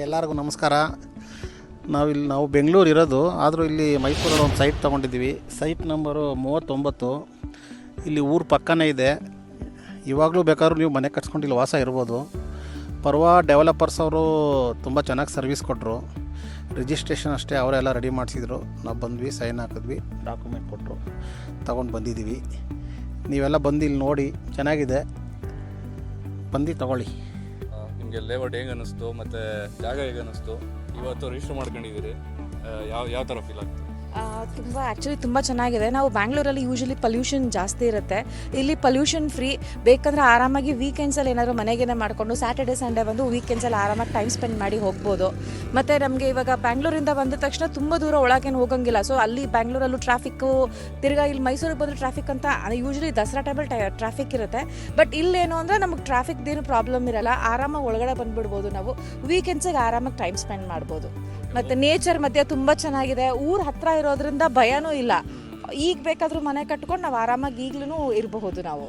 ಎಲ್ಲರಿಗೂ ನಮಸ್ಕಾರ. ನಾವು ಬೆಂಗಳೂರು ಇರೋದು, ಆದರೂ ಇಲ್ಲಿ ಮೈಸೂರಲ್ಲಿ ಒಂದು ಸೈಟ್ ತೊಗೊಂಡಿದ್ದೀವಿ. Site number 39. ಇಲ್ಲಿ ಊರು ಪಕ್ಕನೇ ಇದೆ. ಇವಾಗಲೂ ಬೇಕಾದ್ರೂ ನೀವು ಮನೆ ಕಟ್ಸ್ಕೊಂಡು ಇಲ್ಲಿ ವಾಸ ಇರ್ಬೋದು. ಪರ್ವಾ ಡೆವಲಪರ್ಸ್ ಅವರು ತುಂಬ ಚೆನ್ನಾಗಿ ಸರ್ವಿಸ್ ಕೊಟ್ಟರು. ರಿಜಿಸ್ಟ್ರೇಷನ್ ಅಷ್ಟೇ ಅವರೆಲ್ಲ ರೆಡಿ ಮಾಡಿಸಿದ್ರು. ನಾವು ಬಂದ್ವಿ, ಸೈನ್ ಹಾಕಿದ್ವಿ, ಡಾಕ್ಯುಮೆಂಟ್ ಕೊಟ್ಟರು, ತಗೊಂಡು ಬಂದಿದ್ದೀವಿ. ನೀವೆಲ್ಲ ಬಂದು ಇಲ್ಲಿ ನೋಡಿ, ಚೆನ್ನಾಗಿದೆ, ಬಂದು ತಗೊಳ್ಳಿ. ನಿಮಗೆ ಲೇಔಟ್ ಹೇಗೆ ಅನ್ನಿಸ್ತು ಮತ್ತು ಜಾಗ ಹೇಗೆ ಅನ್ನಿಸ್ತು? ಇವತ್ತು ರಿಜಿಸ್ಟರ್ ಮಾಡ್ಕೊಂಡಿದ್ದೀರಿ, ಯಾವ ಥರ ಫೀಲ್ ಆಗ್ತದೆ? ತುಂಬ ಚೆನ್ನಾಗಿದೆ. ನಾವು ಬ್ಯಾಂಗ್ಳೂರಲ್ಲಿ ಯೂಶಲಿ ಪೊಲ್ಯೂಷನ್ ಜಾಸ್ತಿ ಇರುತ್ತೆ. ಇಲ್ಲಿ ಪೊಲ್ಯೂಷನ್ ಫ್ರೀ. ಬೇಕಂದರೆ ಆರಾಮಾಗಿ ವೀಕೆಂಡ್ಸಲ್ಲಿ ಏನಾದರೂ ಮನೆಗೇನೆ ಮಾಡಿಕೊಂಡು ಸ್ಯಾಟರ್ಡೆ ಸಂಡೇ ಬಂದು ವೀಕೆಂಡ್ಸಲ್ಲಿ ಆರಾಮಾಗಿ ಟೈಮ್ ಸ್ಪೆಂಡ್ ಮಾಡಿ ಹೋಗ್ಬೋದು. ಮತ್ತು ನಮಗೆ ಇವಾಗ ಬ್ಯಾಂಗ್ಳೂರಿಂದ ಬಂದ ತಕ್ಷಣ ತುಂಬ ದೂರ ಒಳಗೇನು ಹೋಗಂಗಿಲ್ಲ. ಸೊ ಅಲ್ಲಿ ಬ್ಯಾಂಗ್ಳೂರಲ್ಲೂ ಟ್ರಾಫಿಕ್ಕು, ತಿರ್ಗಾ ಇಲ್ಲಿ ಮೈಸೂರಿಗೆ ಬಂದರೆ ಟ್ರಾಫಿಕ್ ಅಂತ ಯೂಶಲಿ ದಸರಾ ಟೈಮಲ್ಲಿ ಟ್ರಾಫಿಕ್ ಇರುತ್ತೆ. ಬಟ್ ಇಲ್ಲೇನು ಅಂದರೆ ನಮಗೆ ಟ್ರಾಫಿಕ್ದೇನು ಪ್ರಾಬ್ಲಮ್ ಇರಲ್ಲ. ಆರಾಮಾಗಿ ಒಳಗಡೆ ಬಂದುಬಿಡ್ಬೋದು. ನಾವು ವೀಕೆಂಡ್ಸಿಗೆ ಆರಾಮಾಗಿ ಟೈಮ್ ಸ್ಪೆಂಡ್ ಮಾಡ್ಬೋದು. ಮತ್ತು ನೇಚರ್ ಮಧ್ಯೆ ತುಂಬ ಚೆನ್ನಾಗಿದೆ. ಊರು ಹತ್ತಿರ ಇರೋದ್ರಿಂದ ಭಯನೂ ಇಲ್ಲ. ಈಗ ಬೇಕಾದರೂ ಮನೆ ಕಟ್ಕೊಂಡು ನಾವು ಆರಾಮಾಗಿ ಈಗಲೂ ಇರಬಹುದು ನಾವು.